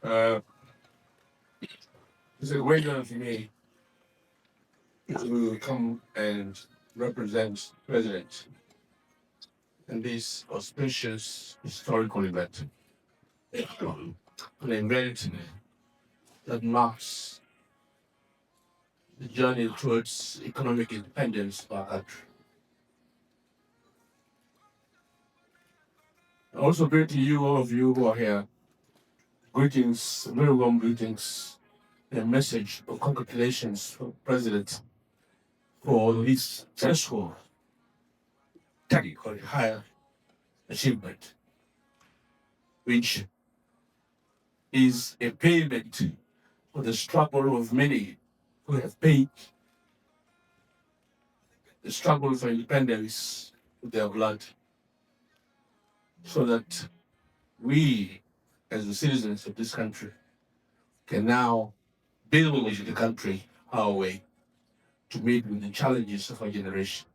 Uh, it's a great honor for me to come and represent the President in this auspicious historical event. An event that marks the journey towards economic independence of our country. I also greet to you, all of you who are here. Greetings, very warm greetings, a message of congratulations for the President for his successful technical higher achievement, which is a payment for the struggle of many who have paid the struggle for independence with their blood, so that we, as the citizens of this country, can now build the country our way to meet with the challenges of our generation.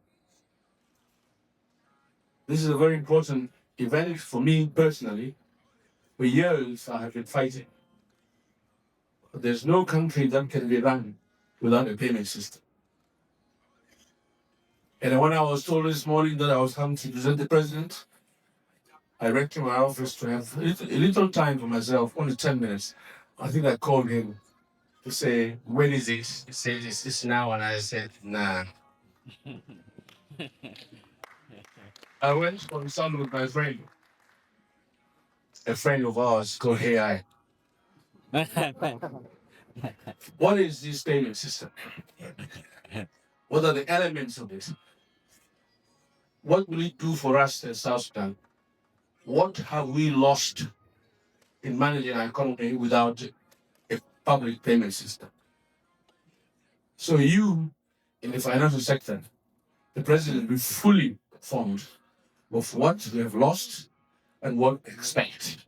This is a very important event for me personally. For years, I have been fighting. There's no country that can be run without a payment system. And when I was told this morning that I was coming to present the President, I ran to my office to have a little time for myself, only 10 minutes. I think I called him to say, when is it? He said, it's now. And I said, nah. I went on Sunday with my friend, a friend of ours called AI. What is this payment system? What are the elements of it? What will it do for us in South Sudan? What have we lost in managing our economy without a public payment system? So you, in the financial sector, the President will be fully informed of what we have lost and what we expect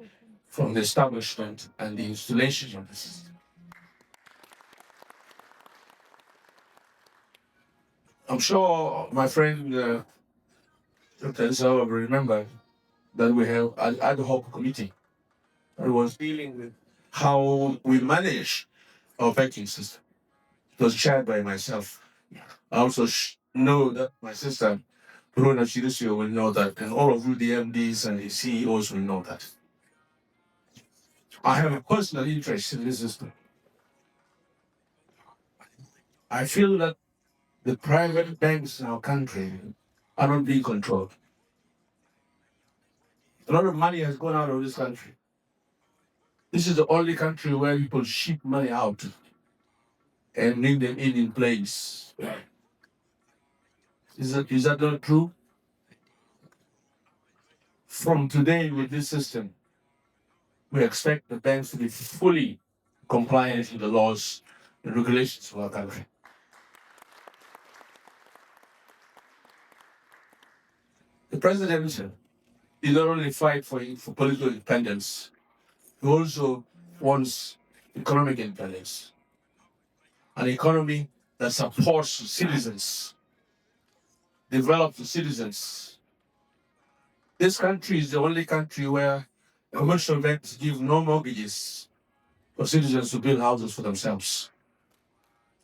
from the establishment and the installation of the system. I'm sure my friend Dr. Nsawa will remember that we have an ad hoc committee that was dealing with how we manage our banking system. It was chaired by myself. I also know that my sister, Bruna Chirisio, will know that, and all of you, the MDs and the CEOs, will know that. I have a personal interest in this system. I feel that the private banks in our country are not being controlled. A lot of money has gone out of this country. This is the only country where people ship money out and bring them in place. Is that not true? From today, with this system, we expect the banks to be fully compliant with the laws and regulations of our country. The President did not only fight for political independence, he also wants economic independence. An economy that supports citizens, develops citizens. This country is the only country where commercial banks give no mortgages for citizens to build houses for themselves.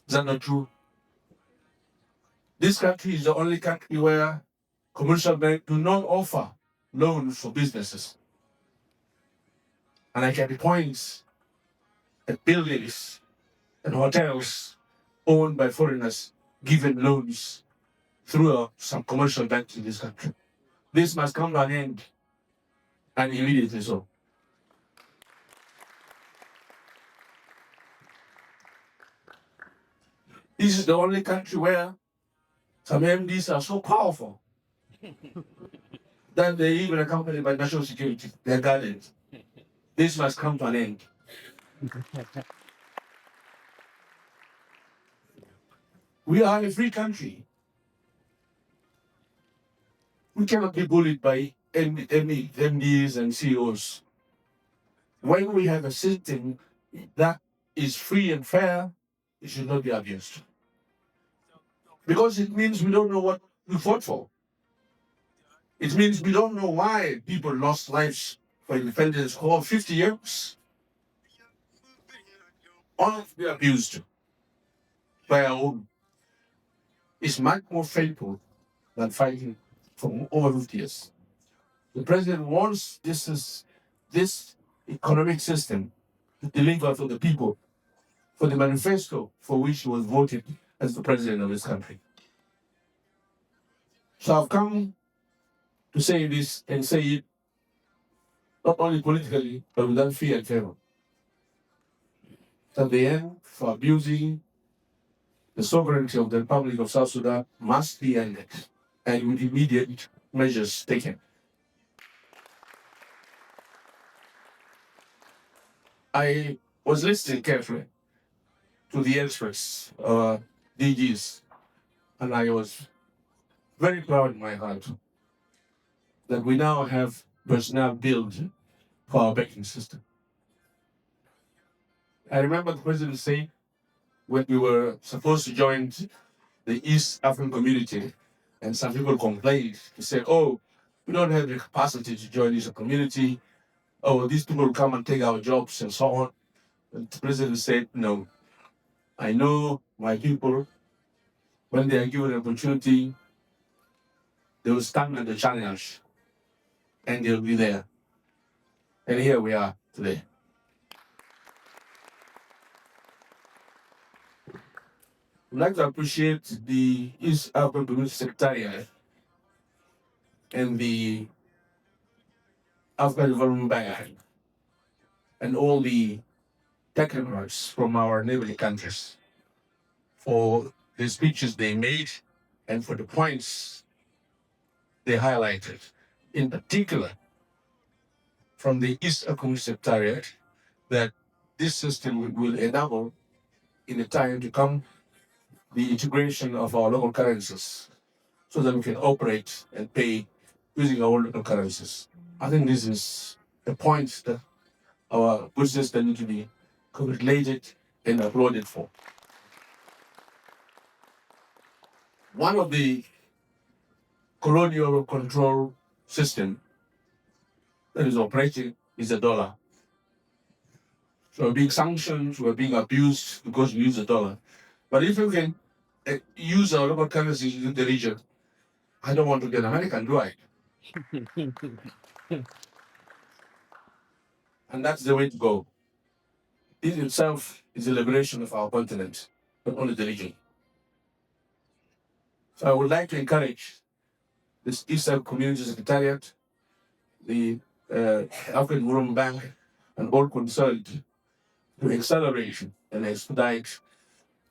Is that not true? This country is the only country where commercial banks do not offer loans for businesses. And I can point at buildings and hotels owned by foreigners given loans through some commercial banks in this country. This must come to an end, and immediately so. This is the only country where some MDs are so powerful that they even accompanied by national security, their guardians. This must come to an end. We are a free country. We cannot be bullied by MDs and CEOs. When we have a system that is free and fair, it should not be abused. Because it means we don't know what we fought for. It means we don't know why people lost lives for independence for 50 years. only to be abused by our own, is much more faithful than fighting for over 50 years. The president wants this economic system to deliver for the people, for the manifesto for which he was voted as the president of this country. So I've come to say this and say it not only politically, but without fear and favor. That the end for abusing the sovereignty of the Republic of South Sudan must be ended, and with immediate measures taken. I was listening carefully to the experts, DGs, and I was very proud in my heart that we now have personnel built for our banking system. I remember the president saying when we were supposed to join the East African community, and some people complained. He said, "Oh, we don't have the capacity to join this community. Oh, these people will come and take our jobs and so on." And the president said, "No, I know my people, when they are given an opportunity, they will stand at the challenge and they'll be there." And here we are today. I'd like to appreciate the East African Community Secretariat and the African Development Bank and all the technocrats from our neighboring countries for the speeches they made and for the points they highlighted. In particular, from the East African Secretariat, that this system will enable, in the time to come, the integration of our local currencies so that we can operate and pay using our local currencies. I think this is the point that our good system need to be congratulated and applauded for. One of the colonial control system that is operating is the dollar. So we're being sanctioned, we're being abused because we use the dollar. But if we can use our local currencies in the region, I don't want to get American, do I? And that's the way to go. This itself is the liberation of our continent, not only the region. So I would like to encourage this Eastern Community Secretariat, the African Development Bank, and all concerned to accelerate and expedite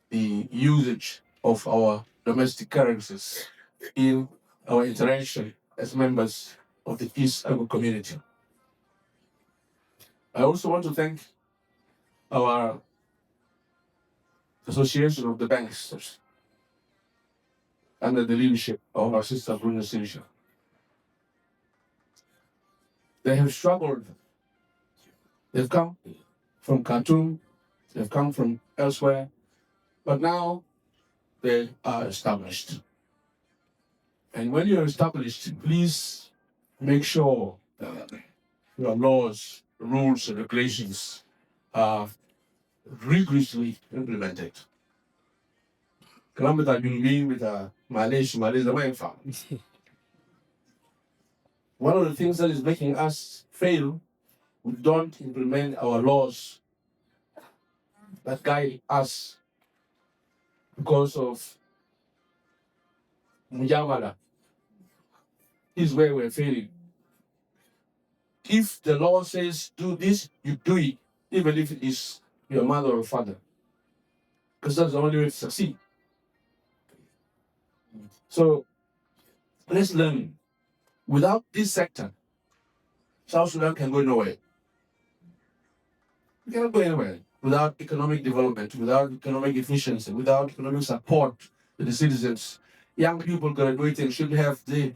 the usage of our domestic currencies in our interaction as members of the East African community. I also want to thank our Association of the Banks under the leadership of our sister Bruna Sirisha. They have struggled. They've come from Khartoum, they've come from elsewhere, but now they are established. And when you're established, please make sure that your laws, rules, and regulations are rigorously implemented. Kalam that you mean with Malaysia, one of the things that is making us fail, we don't implement our laws that guide us because of Mujamala. This is where we're failing. If the law says do this, you do it, even if it is your mother or father, because that's the only way to succeed. So let's learn. Without this sector, South Sudan can go nowhere. We cannot go anywhere without economic development, without economic efficiency, without economic support to the citizens. Young people graduating should have the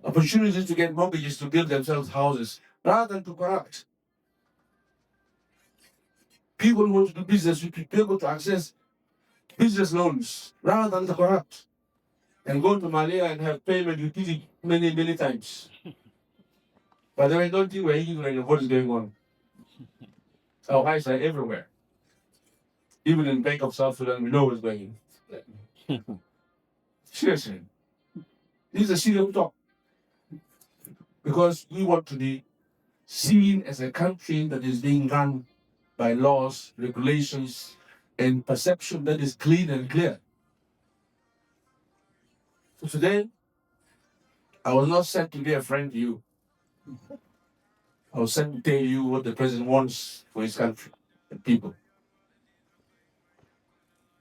opportunity to get mortgages to build themselves houses rather than to corrupt. People who want to do business should be able to access business loans rather than to corrupt and go to Malaya and have payment repeated many, many times. By the way, don't think we're ignorant of what is going on. Our eyes are everywhere. Even in Bank of South Sudan, we know what's going on. Seriously. This is a serious talk. Because we want to be seen as a country that is being run by laws, regulations, and perception that is clean and clear. So today, I was not sent to be a friend to you. I was sent to tell you what the president wants for his country and people.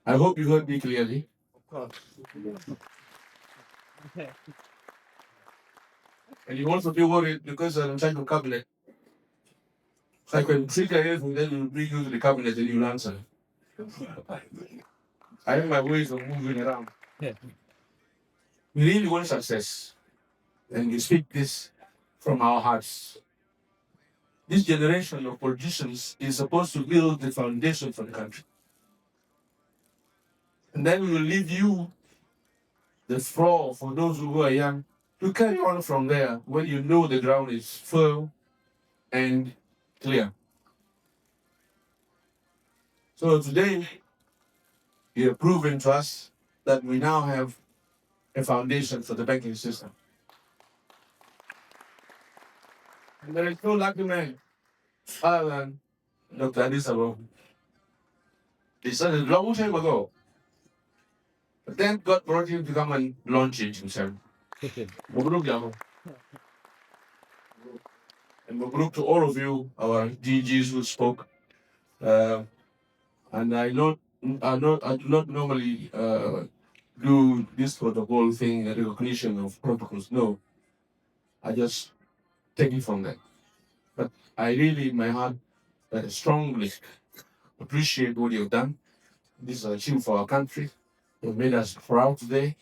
I hope you heard me clearly. Of course. And you also be worried because I'm inside the cabinet. So I can trigger it and then we'll bring you to the cabinet and you'll answer. I have my ways of moving around. Yeah. We really want success. And we speak this from our hearts. This generation of politicians is supposed to build the foundation for the country. And then we will leave you the floor for those who are young to carry on from there when you know the ground is firm and clear. So today, you have proven to us that we now have a foundation for the banking system. And there is no lucky man other than Dr. Adisabo. He started a long time ago. But then God brought him to come and launch it himself. Mabruk Yamo. And Mabruk to all of you, our DGs who spoke. And I do not normally do this protocol thing, a recognition of protocols. No, I just take it from that. But I really, in my heart, strongly appreciate what you've done. This is a achievement for our country. You've made us proud today.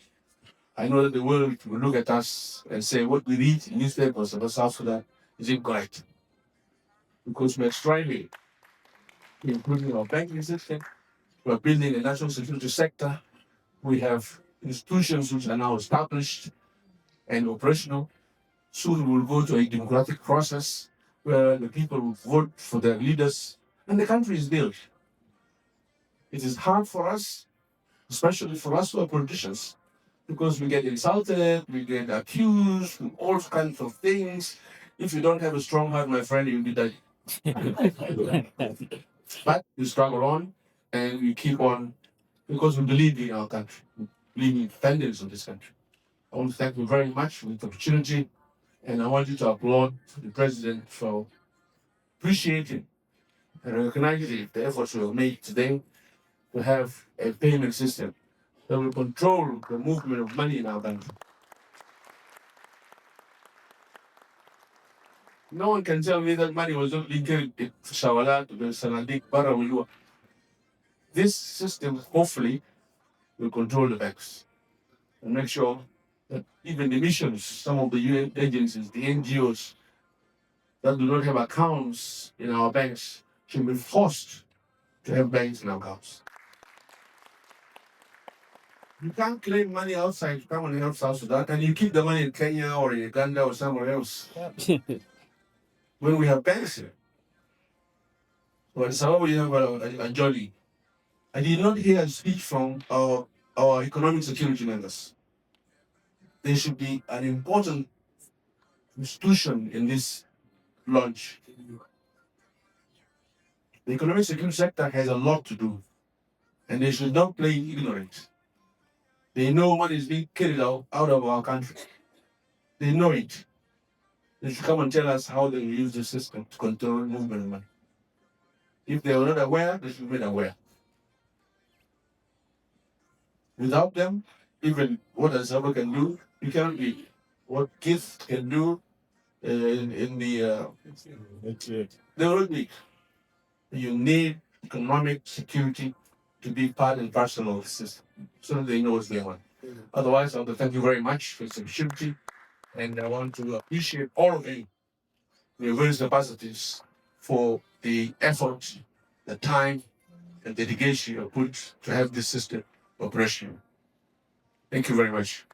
I know that the world will look at us and say what we read in newspapers about South Sudan is incorrect. Because we're striving to improve our banking system, we're building a national security sector, we have institutions which are now established and operational. Soon we'll go to a democratic process where the people will vote for their leaders and the country is built. It is hard for us, especially for us who are politicians, because we get insulted, we get accused, all kinds of things. If you don't have a strong heart, my friend, you'll be dead. But we struggle on and we keep on because we believe in our country, we believe in the independence of this country. I want to thank you very much for the opportunity, and I want you to applaud the president for appreciating and recognizing the efforts we have made today to have a payment system that will control the movement of money in our country. No one can tell me that money was not being carried to Shawala, to the Sanadik, Barawilua. This system, hopefully, will control the banks and make sure that even the missions, some of the UN agencies, the NGOs that do not have accounts in our banks should be forced to have banks in our accounts. You can't claim money outside to come and help South Sudan, and you keep the money in Kenya or in Uganda or somewhere else. When we have banks here, when Sabah we have a jolly. I did not hear a speech from our economic security members. They should be an important institution in this launch. The economic security sector has a lot to do, and they should not play ignorant. They know what is being carried out of our country. They know it. They should come and tell us how they will use the system to control movement of money. If they are not aware, they should be made aware. Without them, even what a server can do, you cannot be. What kids can do in the they will be. You need economic security to be part and parcel of the system, so that they know what's going on. Otherwise, I want to thank you very much for this opportunity, and I want to appreciate all of you, your various capacities, for the effort, the time, and dedication you put to have this system operational. Thank you very much.